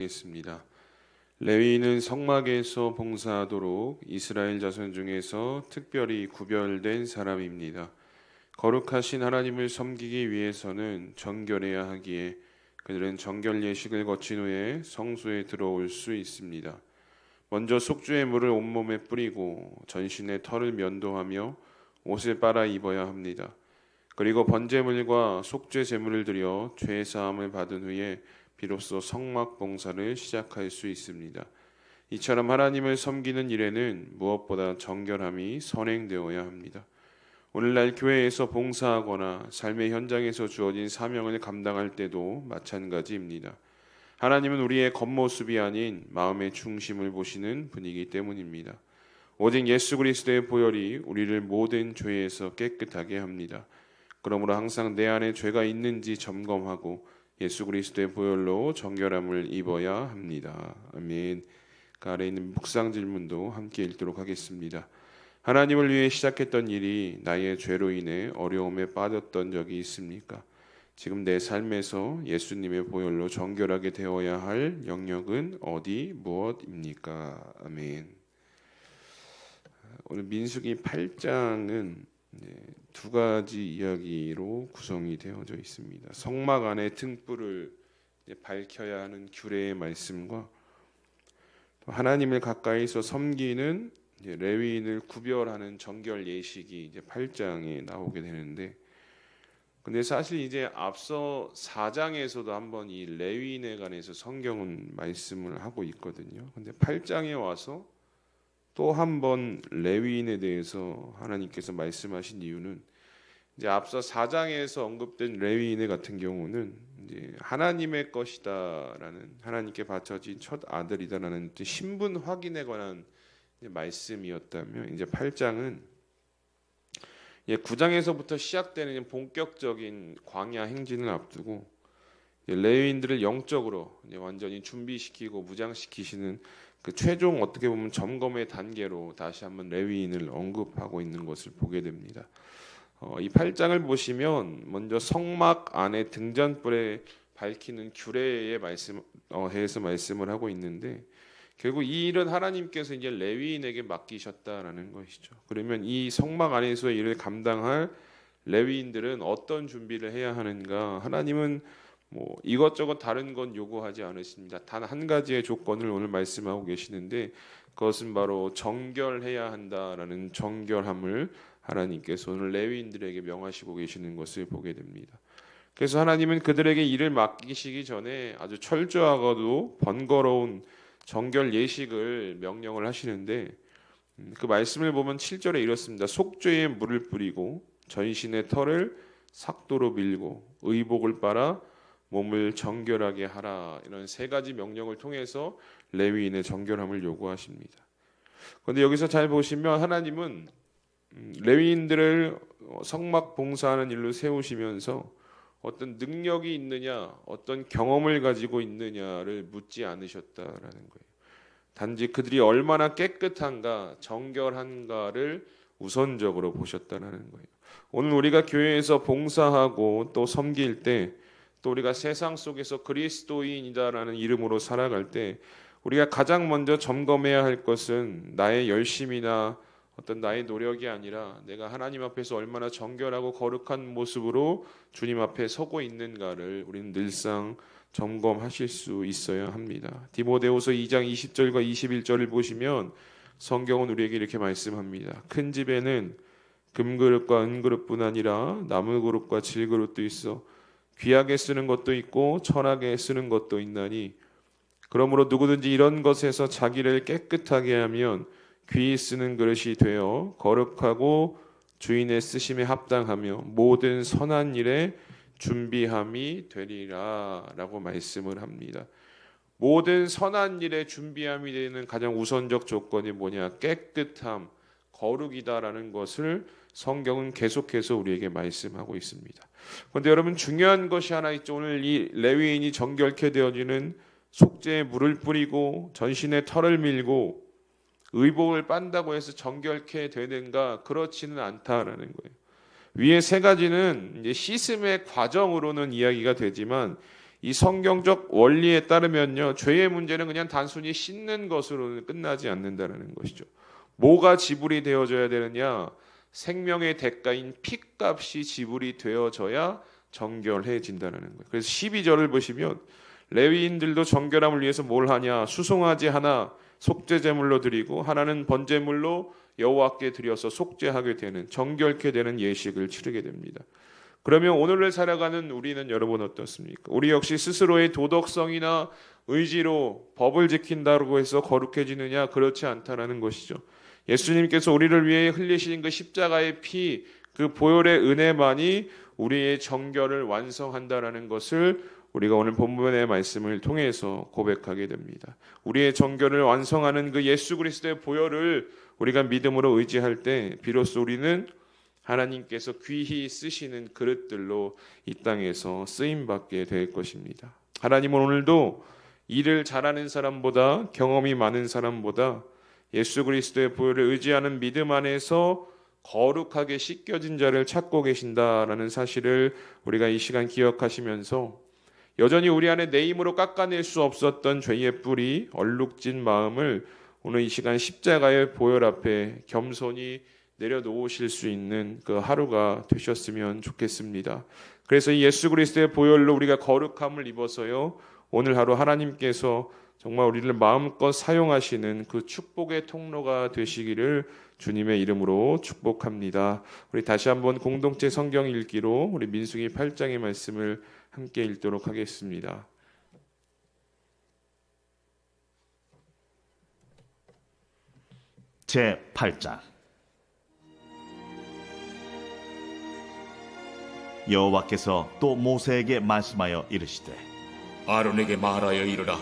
겠습니다. 레위인은 성막에서 봉사하도록 이스라엘 자손 중에서 특별히 구별된 사람입니다. 거룩하신 하나님을 섬기기 위해서는 정결해야 하기에 그들은 정결 예식을 거친 후에 성소에 들어올 수 있습니다. 먼저 속죄의 물을 온몸에 뿌리고 전신의 털을 면도하며 옷을 빨아 입어야 합니다. 그리고 번제물과 속죄 제물을 드려 죄 사함을 받은 후에 비로소 성막 봉사를 시작할 수 있습니다. 이처럼 하나님을 섬기는 일에는 무엇보다 정결함이 선행되어야 합니다. 오늘날 교회에서 봉사하거나 삶의 현장에서 주어진 사명을 감당할 때도 마찬가지입니다. 하나님은 우리의 겉모습이 아닌 마음의 중심을 보시는 분이기 때문입니다. 오직 예수 그리스도의 보혈이 우리를 모든 죄에서 깨끗하게 합니다. 그러므로 항상 내 안에 죄가 있는지 점검하고 예수 그리스도의 보혈로 정결함을 입어야 합니다. 아멘. 그 아래 있는 묵상 질문도 함께 읽도록 하겠습니다. 하나님을 위해 시작했던 일이 나의 죄로 인해 어려움에 빠졌던 적이 있습니까? 지금 내 삶에서 예수님의 보혈로 정결하게 되어야 할 영역은 어디 무엇입니까? 아멘. 오늘 민수기 8장은 두 가지 이야기로 구성이 되어져 있습니다. 성막 안의 등불을 밝혀야 하는 규례의 말씀과 또 하나님을 가까이서 섬기는 레위인을 구별하는 정결 예식이 이제 8장에 나오게 되는데, 근데 사실 이제 앞서 4장에서도 한번 이 레위인에 관해서 성경은 말씀을 하고 있거든요. 근데 8장에 와서 또 한 번 레위인에 대해서 하나님께서 말씀하신 이유는 이제 앞서 4장에서 언급된 레위인 같은 경우는 이제 하나님의 것이다라는, 하나님께 바쳐진 첫 아들이다라는 신분 확인에 관한 말씀이었다면, 이제 8장은 9장에서부터 시작되는 본격적인 광야 행진을 앞두고 레위인들을 영적으로 완전히 준비시키고 무장시키시는 그 최종 어떻게 보면 점검의 단계로 다시 한번 레위인을 언급하고 있는 것을 보게 됩니다. 이 8장을 보시면 먼저 성막 안에 등잔불에 밝히는 규례에 대해서 말씀을 하고 있는데, 결국 이 일은 하나님께서 이제 레위인에게 맡기셨다라는 것이죠. 그러면 이 성막 안에서의 일을 감당할 레위인들은 어떤 준비를 해야 하는가? 하나님은 이것저것 다른 건 요구하지 않으십니다. 단 한 가지의 조건을 오늘 말씀하고 계시는데, 그것은 바로 정결해야 한다라는 정결함을 하나님께서 오늘 레위인들에게 명하시고 계시는 것을 보게 됩니다. 그래서 하나님은 그들에게 일을 맡기시기 전에 아주 철저하고도 번거로운 정결 예식을 명령을 하시는데, 그 말씀을 보면 7절에 이렇습니다. 속죄의 물을 뿌리고 전신의 털을 삭도로 밀고 의복을 빨아 몸을 정결하게 하라. 이런 세 가지 명령을 통해서 레위인의 정결함을 요구하십니다. 그런데 여기서 잘 보시면 하나님은 레위인들을 성막 봉사하는 일로 세우시면서 어떤 능력이 있느냐, 어떤 경험을 가지고 있느냐를 묻지 않으셨다라는 거예요. 단지 그들이 얼마나 깨끗한가, 정결한가를 우선적으로 보셨다라는 거예요. 오늘 우리가 교회에서 봉사하고 또 섬길 때, 또 우리가 세상 속에서 그리스도인이다라는 이름으로 살아갈 때 우리가 가장 먼저 점검해야 할 것은 나의 열심이나 어떤 나의 노력이 아니라 내가 하나님 앞에서 얼마나 정결하고 거룩한 모습으로 주님 앞에 서고 있는가를 우리는 늘상 점검하실 수 있어야 합니다. 디모데후서 2장 20절과 21절을 보시면 성경은 우리에게 이렇게 말씀합니다. 큰 집에는 금그릇과 은그릇뿐 아니라 나무그릇과 질그릇도 있어 귀하게 쓰는 것도 있고 천하게 쓰는 것도 있나니, 그러므로 누구든지 이런 것에서 자기를 깨끗하게 하면 귀히 쓰는 그릇이 되어 거룩하고 주인의 쓰심에 합당하며 모든 선한 일에 준비함이 되리라 라고 말씀을 합니다. 모든 선한 일에 준비함이 되는 가장 우선적 조건이 뭐냐? 깨끗함, 거룩이다라는 것을 성경은 계속해서 우리에게 말씀하고 있습니다. 그런데 여러분, 중요한 것이 하나 있죠. 오늘 이 레위인이 정결케 되어지는 속죄에 물을 뿌리고 전신에 털을 밀고 의복을 빤다고 해서 정결케 되는가? 그렇지는 않다라는 거예요. 위에 세 가지는 이제 씻음의 과정으로는 이야기가 되지만 이 성경적 원리에 따르면요, 죄의 문제는 그냥 단순히 씻는 것으로는 끝나지 않는다는 것이죠. 뭐가 지불이 되어져야 되느냐? 생명의 대가인 피값이 지불이 되어져야 정결해진다는 거예요. 그래서 12절을 보시면 레위인들도 정결함을 위해서 뭘 하냐? 수송아지 하나 속죄 제물로 드리고 하나는 번제물로 여호와께 드려서 속죄하게 되는, 정결케 되는 예식을 치르게 됩니다. 그러면 오늘을 살아가는 우리는 여러분 어떻습니까? 우리 역시 스스로의 도덕성이나 의지로 법을 지킨다고 해서 거룩해지느냐? 그렇지 않다라는 것이죠. 예수님께서 우리를 위해 흘리신 그 십자가의 피, 그 보혈의 은혜만이 우리의 정결을 완성한다라는 것을 우리가 오늘 본문의 말씀을 통해서 고백하게 됩니다. 우리의 정결을 완성하는 그 예수 그리스도의 보혈을 우리가 믿음으로 의지할 때 비로소 우리는 하나님께서 귀히 쓰시는 그릇들로 이 땅에서 쓰임받게 될 것입니다. 하나님은 오늘도 일을 잘하는 사람보다, 경험이 많은 사람보다 예수 그리스도의 보혈을 의지하는 믿음 안에서 거룩하게 씻겨진 자를 찾고 계신다라는 사실을 우리가 이 시간 기억하시면서 여전히 우리 안에 내 힘으로 깎아낼 수 없었던 죄의 뿌리, 얼룩진 마음을 오늘 이 시간 십자가의 보혈 앞에 겸손히 내려놓으실 수 있는 그 하루가 되셨으면 좋겠습니다. 그래서 이 예수 그리스도의 보혈로 우리가 거룩함을 입어서요, 오늘 하루 하나님께서 정말 우리를 마음껏 사용하시는 그 축복의 통로가 되시기를 주님의 이름으로 축복합니다. 우리 다시 한번 공동체 성경 읽기로 우리 민수기 8장의 말씀을 함께 읽도록 하겠습니다. 제 8장. 여호와께서 또 모세에게 말씀하여 이르시되 아론에게 말하여 이르라.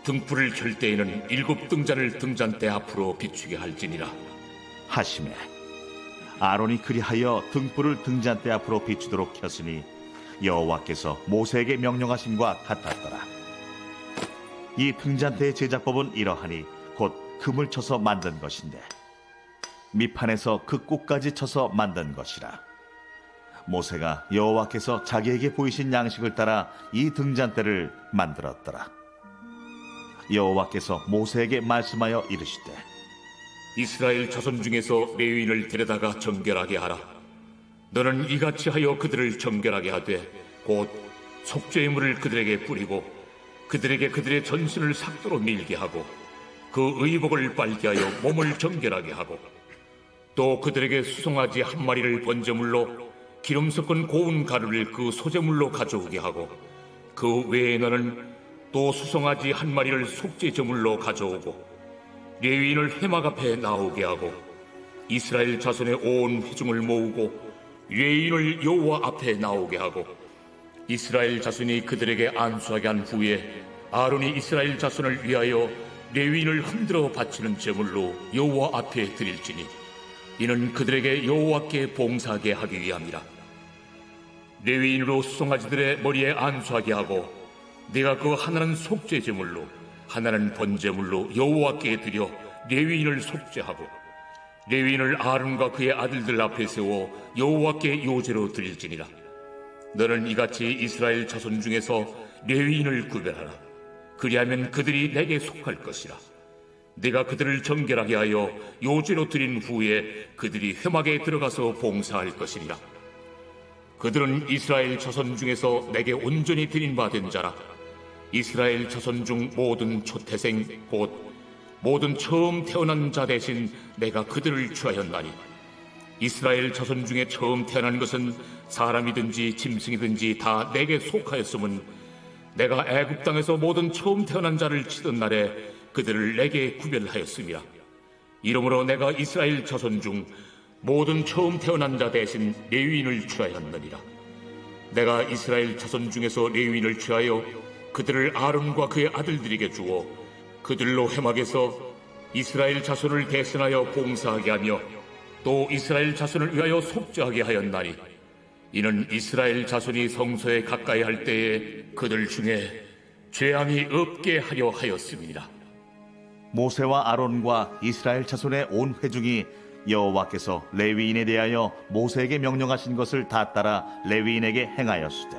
등불을 켤 때에는 7 등잔을 등잔대 앞으로 비추게 할지니라 하시매 아론이 그리하여 등불을 등잔대 앞으로 비추도록 켰으니 여호와께서 모세에게 명령하심과 같았더라. 이 등잔대의 제작법은 이러하니 곧 금을 쳐서 만든 것인데 밑판에서 그 꼭까지 쳐서 만든 것이라. 모세가 여호와께서 자기에게 보이신 양식을 따라 이 등잔대를 만들었더라. 여호와께서 모세에게 말씀하여 이르시되 이스라엘 자손 중에서 레위인을 데려다가 정결하게 하라. 너는 이같이 하여 그들을 정결하게 하되 곧 속죄의 물을 그들에게 뿌리고 그들에게 그들의 전신을 삭도로 밀게 하고 그 의복을 빨게 하여 몸을 정결하게 하고 또 그들에게 수송아지 1마리를 번제물로 기름 섞은 고운 가루를 그 소제물로 가져오게 하고 그 외에 너는 또 수송아지 1마리를 속죄 제물로 가져오고 레위인을 회막 앞에 나오게 하고 이스라엘 자손의 온 회중을 모으고 레위인을 여호와 앞에 나오게 하고 이스라엘 자손이 그들에게 안수하게 한 후에 아론이 이스라엘 자손을 위하여 레위인을 흔들어 바치는 제물로 여호와 앞에 드릴지니 이는 그들에게 여호와께 봉사하게 하기 위함이라. 레위인으로 수송아지들의 머리에 안수하게 하고 내가 그 하나는 속죄 제물로 하나는 번제물로 여호와께 드려 레위인을 속죄하고 레위인을 아론과 그의 아들들 앞에 세워 여호와께 요제로 드릴지니라. 너는 이같이 이스라엘 자손 중에서 레위인을 구별하라. 그리하면 그들이 내게 속할 것이라. 내가 그들을 정결하게 하여 요제로 드린 후에 그들이 회막에 들어가서 봉사할 것이니라. 그들은 이스라엘 자손 중에서 내게 온전히 드린 바 된 자라. 이스라엘 자손 중 모든 초태생 곧 모든 처음 태어난 자 대신 내가 그들을 취하였나니 이스라엘 자손 중에 처음 태어난 것은 사람이든지 짐승이든지 다 내게 속하였음은 내가 애굽 땅에서 모든 처음 태어난 자를 치던 날에 그들을 내게 구별하였음이라. 이러므로 내가 이스라엘 자손 중 모든 처음 태어난 자 대신 레위인을 취하였느니라. 내가 이스라엘 자손 중에서 레위인을 취하여 그들을 아론과 그의 아들들에게 주어 그들로 회막에서 이스라엘 자손을 대신하여 봉사하게 하며 또 이스라엘 자손을 위하여 속죄하게 하였나니 이는 이스라엘 자손이 성소에 가까이 할 때에 그들 중에 죄함이 없게 하려 하였습니다. 모세와 아론과 이스라엘 자손의 온 회중이 여호와께서 레위인에 대하여 모세에게 명령하신 것을 다 따라 레위인에게 행하였으되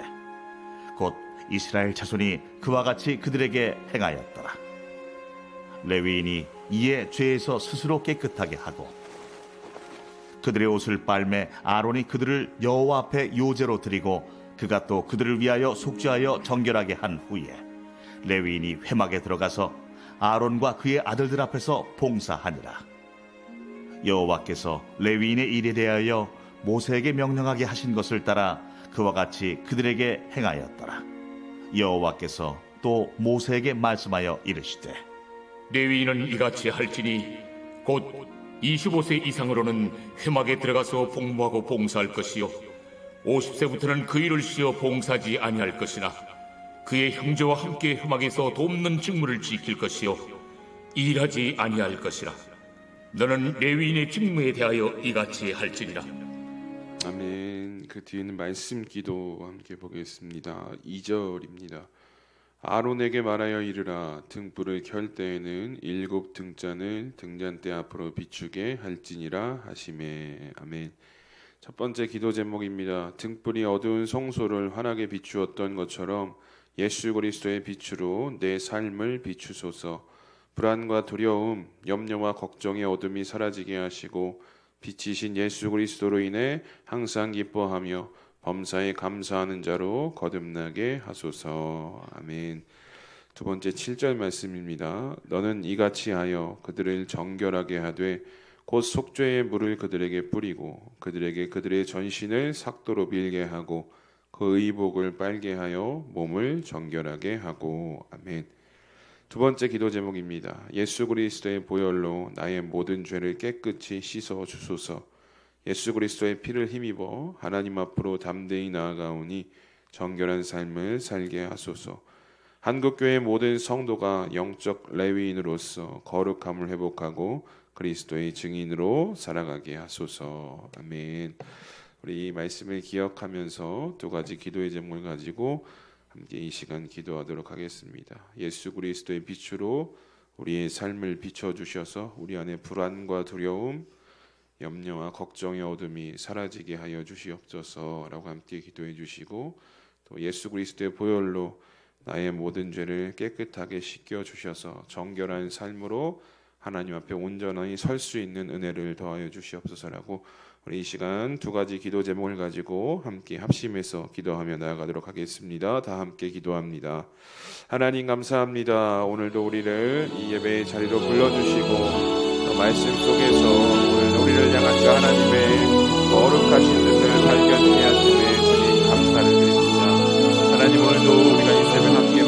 곧 이스라엘 자손이 그와 같이 그들에게 행하였더라. 레위인이 이에 죄에서 스스로 깨끗하게 하고 그들의 옷을 빨매 아론이 그들을 여호와 앞에 요제로 드리고 그가 또 그들을 위하여 속죄하여 정결하게 한 후에 레위인이 회막에 들어가서 아론과 그의 아들들 앞에서 봉사하니라. 여호와께서 레위인의 일에 대하여 모세에게 명령하게 하신 것을 따라 그와 같이 그들에게 행하였더라. 여호와께서 또 모세에게 말씀하여 이르시되 레위인은 이같이 할지니 곧 25세 이상으로는 회막에 들어가서 복무하고 봉사할 것이요 50세부터는 그 일을 쉬어 봉사하지 아니할 것이나 그의 형제와 함께 회막에서 돕는 직무를 지킬 것이요 일하지 아니할 것이라. 너는 레위인의 직무에 대하여 이같이 할지니라. 아멘. 그 뒤에는 말씀 기도 함께 보겠습니다. 2절입니다. 아론에게 말하여 이르라. 등불을 켤 때에는 7 등잔을 등잔대 앞으로 비추게 할지니라 하시매. 아멘. 첫 번째 기도 제목입니다. 등불이 어두운 성소를 환하게 비추었던 것처럼 예수 그리스도의 빛으로 내 삶을 비추소서. 불안과 두려움, 염려와 걱정의 어둠이 사라지게 하시고 빛이신 예수 그리스도로 인해 항상 기뻐하며 범사에 감사하는 자로 거듭나게 하소서. 아멘. 두 번째 7절 말씀입니다. 너는 이같이 하여 그들을 정결하게 하되 곧 속죄의 물을 그들에게 뿌리고 그들에게 그들의 전신을 삭도로 밀게 하고 그 의복을 빨게 하여 몸을 정결하게 하고. 아멘. 두 번째 기도 제목입니다. 예수 그리스도의 보혈로 나의 모든 죄를 깨끗이 씻어 주소서. 예수 그리스도의 피를 힘입어 하나님 앞으로 담대히 나아가오니 정결한 삶을 살게 하소서. 한국교회 모든 성도가 영적 레위인으로서 거룩함을 회복하고 그리스도의 증인으로 살아가게 하소서. 아멘. 우리 이 말씀을 기억하면서 두 가지 기도의 제목을 가지고 함께 이 시간 기도하도록 하겠습니다. 예수 그리스도의 빛으로 우리의 삶을 비춰주셔서 우리 안에 불안과 두려움, 염려와 걱정의 어둠이 사라지게 하여 주시옵소서라고 함께 기도해 주시고, 또 예수 그리스도의 보혈로 나의 모든 죄를 깨끗하게 씻겨 주셔서 정결한 삶으로 하나님 앞에 온전히 설 수 있는 은혜를 더하여 주시옵소서라고 우리 이 시간 두 가지 기도 제목을 가지고 함께 합심해서 기도하며 나아가도록 하겠습니다. 다 함께 기도합니다. 하나님 감사합니다. 오늘도 우리를 이 예배의 자리로 불러주시고 또 말씀 속에서 오늘 우리를 향한 그 하나님의 거룩하신 뜻을 발견케 하심에 주님 감사를 드립니다. 하나님 오늘도 우리가 이 새벽 함께